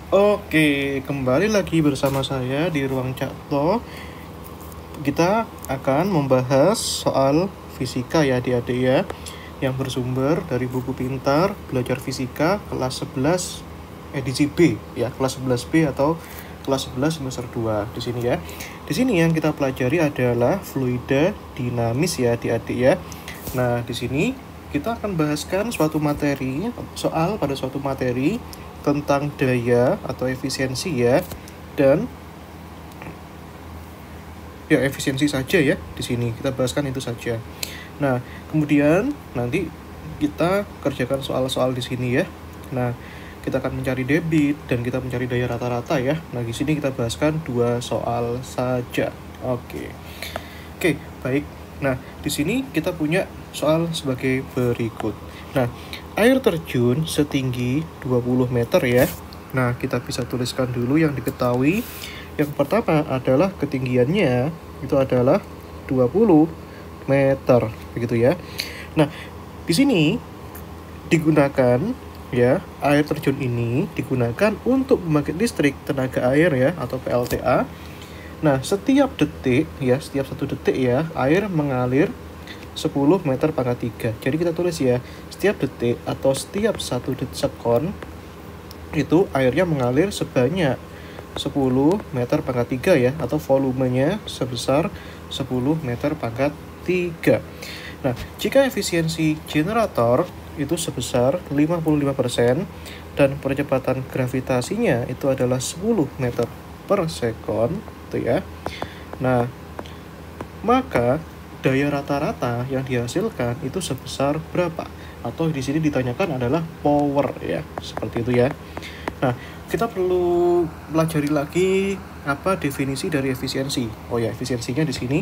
Oke, kembali lagi bersama saya di Ruang Cakto. Kita akan membahas soal fisika ya adik-adik ya, yang bersumber dari buku pintar belajar fisika kelas 11 edisi B ya, kelas 11B atau kelas 11 semester 2 di sini ya. Di sini yang kita pelajari adalah fluida dinamis ya adik-adik ya. Nah, di sini kita akan bahaskan suatu materi, soal pada suatu materi tentang daya atau efisiensi ya, dan ya efisiensi saja ya. Di sini kita bahaskan itu saja. Nah, kemudian nanti kita kerjakan soal-soal di sini ya. Nah, kita akan mencari debit dan kita mencari daya rata-rata ya. Nah, di sini kita bahaskan 2 soal saja. Oke. Oke, baik. Nah, di sini kita punya soal sebagai berikut. Nah, air terjun setinggi 20 meter ya. Nah, kita bisa tuliskan dulu yang diketahui. Yang pertama adalah ketinggiannya itu adalah 20 meter, begitu ya. Nah, di sini digunakan ya, air terjun ini digunakan untuk membangkit listrik tenaga air ya, atau PLTA. Nah, setiap detik ya, setiap 1 detik ya, air mengalir 10 meter pangkat 3. Jadi kita tulis ya, setiap detik atau setiap 1 sekon itu airnya mengalir sebanyak 10 meter pangkat 3 ya, atau volumenya sebesar 10 meter pangkat 3. Nah, jika efisiensi generator itu sebesar 55% dan percepatan gravitasinya itu adalah 10 meter per sekon, gitu ya. Nah, maka daya rata-rata yang dihasilkan itu sebesar berapa? Atau di sini ditanyakan adalah power ya, seperti itu ya. Nah, kita perlu pelajari lagi apa definisi dari efisiensi. Oh ya, efisiensinya di sini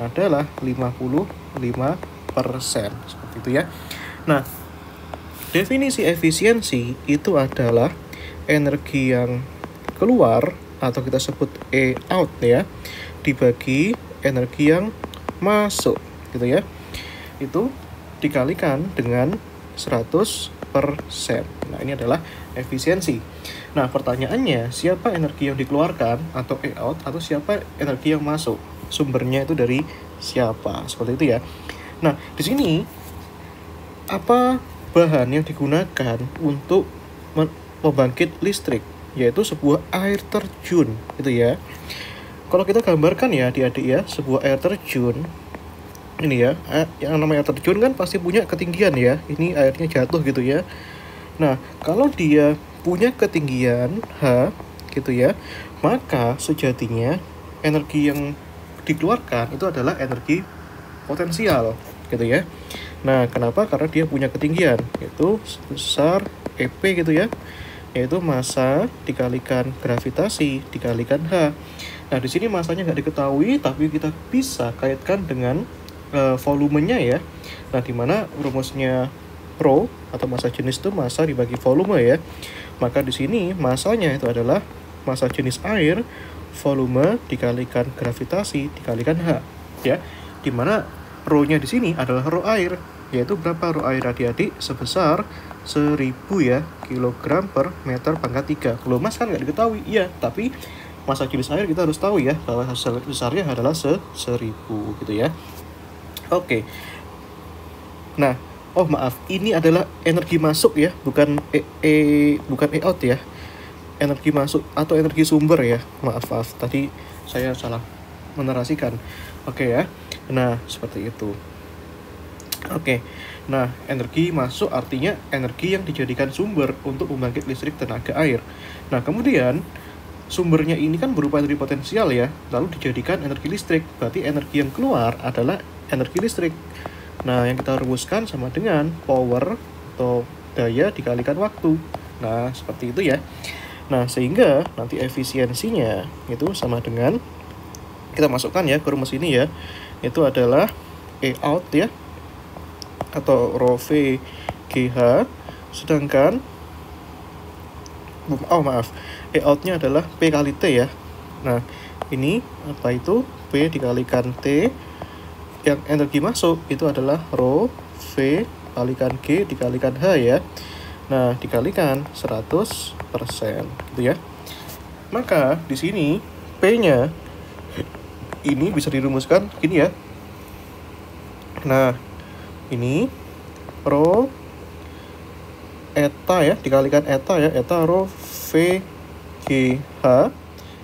adalah 55%, seperti itu ya. Nah, definisi efisiensi itu adalah energi yang keluar atau kita sebut E out ya, dibagi energi yang masuk, gitu ya. Itu dikalikan dengan 100%. Nah, ini adalah efisiensi. Nah, pertanyaannya, siapa energi yang dikeluarkan atau E out, atau siapa energi yang masuk? Sumbernya itu dari siapa? Seperti itu ya. Nah, di sini apa bahan yang digunakan untuk membangkit listrik? Yaitu sebuah air terjun, gitu ya. Kalau kita gambarkan ya adik-adik ya, sebuah air terjun ini ya, yang namanya air terjun kan pasti punya ketinggian ya. Ini airnya jatuh gitu ya. Nah, kalau dia punya ketinggian H gitu ya, maka sejatinya energi yang dikeluarkan itu adalah energi potensial gitu ya. Nah, kenapa? Karena dia punya ketinggian, yaitu sebesar EP gitu ya, yaitu massa dikalikan gravitasi dikalikan H. Nah, di sini massanya nggak diketahui, tapi kita bisa kaitkan dengan volumenya ya. Nah, dimana rumusnya Rho atau massa jenis itu massa dibagi volume ya. Maka di sini massanya itu adalah massa jenis air, volume dikalikan gravitasi dikalikan H ya. Dimana Rho-nya di sini adalah Rho air, yaitu berapa Rho air adik-adik? Sebesar 1000 ya kilogram per meter pangkat 3. Kalau mas kan nggak diketahui, iya, tapi massa jenis air kita harus tahu ya, bahwa besarnya adalah 1000 gitu ya. Oke. Nah, oh maaf, ini adalah energi masuk ya, bukan bukan E out ya. Energi masuk atau energi sumber ya. Maaf, tadi saya salah menerasikan. Oke ya. Nah, seperti itu. Oke. Nah, energi masuk artinya energi yang dijadikan sumber untuk membangkit listrik tenaga air. Nah, kemudian sumbernya ini kan berupa energi potensial ya, lalu dijadikan energi listrik. Berarti energi yang keluar adalah energi listrik. Nah, yang kita rumuskan sama dengan power atau daya dikalikan waktu. Nah, seperti itu ya. Nah, sehingga nanti efisiensinya itu sama dengan, kita masukkan ya ke rumus ini ya, itu adalah E out ya, atau Rho V GH, sedangkan E out-nya adalah P kali T ya. Nah, ini apa itu? P dikalikan T, yang energi masuk itu adalah Rho V kalikan G dikalikan H ya. Nah, dikalikan 100%, gitu ya. Maka di sini P-nya ini bisa dirumuskan gini ya. Nah, ini rho eta ya, dikalikan eta ya, eta rho V G H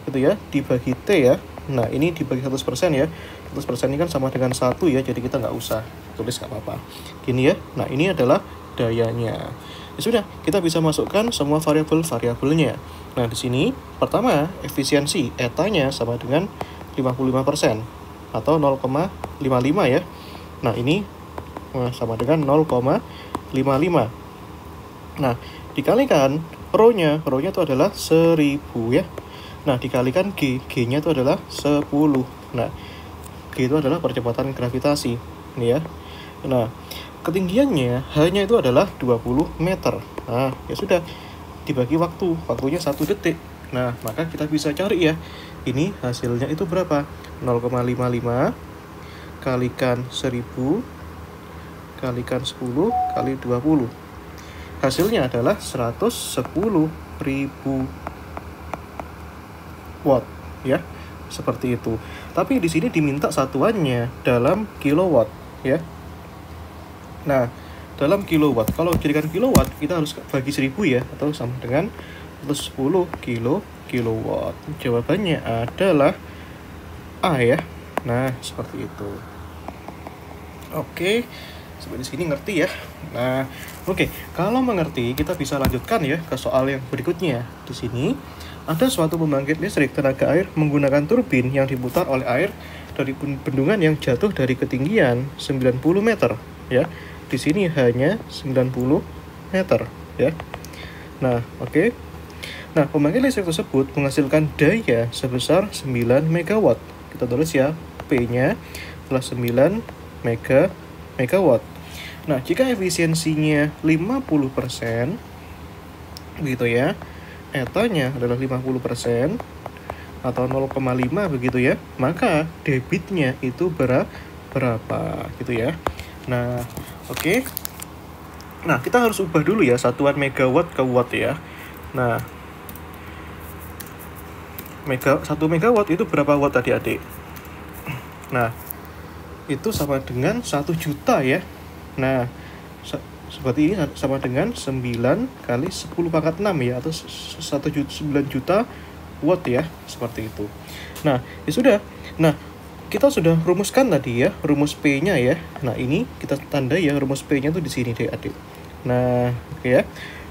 gitu ya, dibagi T ya. Nah, ini dibagi 100% ya. 100% ini kan sama dengan 1 ya, jadi kita nggak usah tulis, nggak apa-apa. Gini ya. Nah, ini adalah dayanya. Ya sudah, kita bisa masukkan semua variabel-variabelnya. Nah, di sini pertama efisiensi etanya sama dengan 55% atau 0,55 ya. Nah, ini sama dengan 0,55. Nah, dikalikan rho-nya itu adalah 1000 ya. Nah, dikalikan G-nya itu adalah 10. Nah, G itu adalah percepatan gravitasi. Ini ya. Nah, ketinggiannya hanya itu adalah 20 meter. Nah, ya sudah, dibagi waktunya 1 detik. Nah, maka kita bisa cari ya, ini hasilnya itu berapa? 0,55 kalikan 1000 kalikan 10 kali 20. Hasilnya adalah 110.000 watt ya. Seperti itu. Tapi di sini diminta satuannya dalam kilowatt ya. Nah, dalam kilowatt, kalau jadikan kilowatt kita harus bagi 1000 ya, atau sama dengan 10 kilowatt. Jawabannya adalah A ya. Nah, seperti itu. Oke, sampai di sini ngerti ya. Nah, oke, kalau mengerti kita bisa lanjutkan ya ke soal yang berikutnya. Di sini ada suatu pembangkit listrik tenaga air menggunakan turbin yang diputar oleh air dari bendungan yang jatuh dari ketinggian 90 meter ya. Di sini hanya 90 meter ya. Nah, oke. Nah, pembangkit listrik tersebut menghasilkan daya sebesar 9 megawatt. Kita tulis ya, P-nya adalah 9 megawatt. Nah, jika efisiensinya 50% begitu ya, etanya adalah 50% atau 0,5 begitu ya, maka debitnya itu berapa gitu ya. Nah, oke. Nah, kita harus ubah dulu ya satuan megawatt ke watt ya. Nah, 1 megawatt itu berapa watt tadi adik? Nah, itu sama dengan 1 juta ya. Nah, seperti ini sama dengan 9 kali 10 pangkat 6 ya, atau 9 juta watt ya, seperti itu. Nah, ya sudah. Nah, kita sudah rumuskan tadi ya, rumus P-nya ya. Nah, ini kita tandai ya, rumus P-nya tuh di sini deh adik. Nah, oke ya.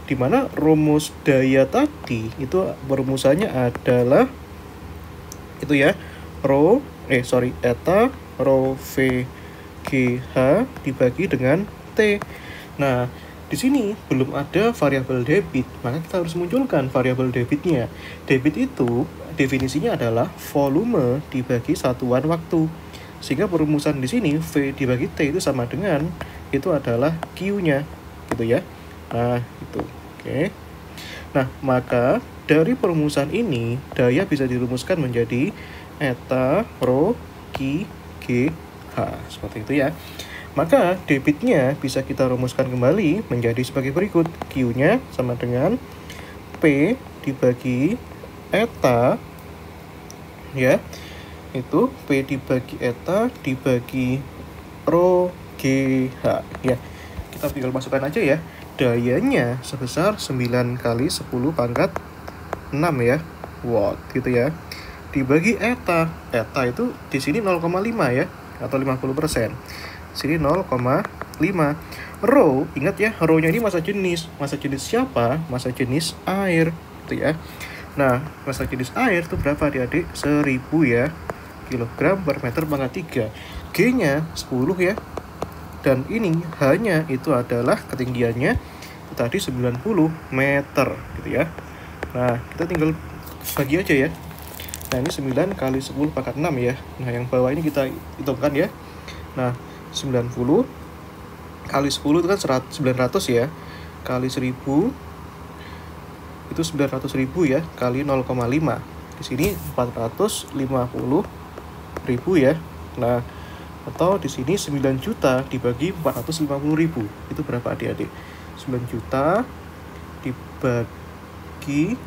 Dimana rumus daya tadi itu perumusannya adalah itu ya, eta rho V G H dibagi dengan T. Nah, di sini belum ada variabel debit, maka kita harus munculkan variabel debitnya. Debit itu definisinya adalah volume dibagi satuan waktu. Sehingga perumusan di sini V dibagi T itu sama dengan itu adalah Q-nya, gitu ya. Nah, itu. Oke. Nah, maka dari perumusan ini daya bisa dirumuskan menjadi eta rho Q G H, seperti itu ya. Maka debitnya bisa kita rumuskan kembali menjadi sebagai berikut. Q-nya sama dengan P dibagi eta ya. Itu P dibagi eta dibagi rho G H ya. Kita tinggal masukkan aja ya. Dayanya sebesar 9 kali 10 pangkat 6 ya watt gitu ya. Dibagi eta. Eta itu di sini 0,5 ya, atau 50%. Sini 0,5. Rho, ingat ya, rho-nya ini massa jenis. Massa jenis siapa? Massa jenis air gitu ya. Nah, massa jenis air itu berapa adik-adik? 1000 ya kilogram per meter pangkat 3. G-nya 10 ya. Dan ini hanya itu adalah ketinggiannya itu tadi 90 meter gitu ya. Nah, kita tinggal bagi aja ya. Nah, ini 9 kali 10 pangkat 6 ya. Nah, yang bawah ini kita hitungkan ya. Nah, 90 kali 10 itu kan 900 ya. Kali 1000 itu 900.000 ya, kali 0,5. Di sini 450.000 ya. Nah, atau di sini 9 juta dibagi 450.000. Itu berapa adik-adik? 9 juta dibagi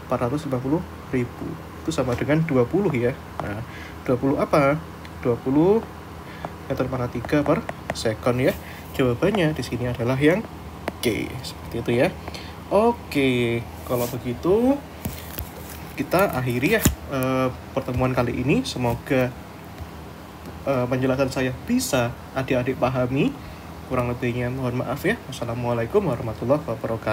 450 Itu sama dengan 20 ya. Nah, 20 apa? 20 meter pangkat 3 per second ya. Jawabannya di sini adalah yang C. Seperti itu ya. Oke, kalau begitu kita akhiri ya pertemuan kali ini. Semoga penjelasan saya bisa adik-adik pahami. Kurang lebihnya mohon maaf ya. Wassalamualaikum warahmatullahi wabarakatuh.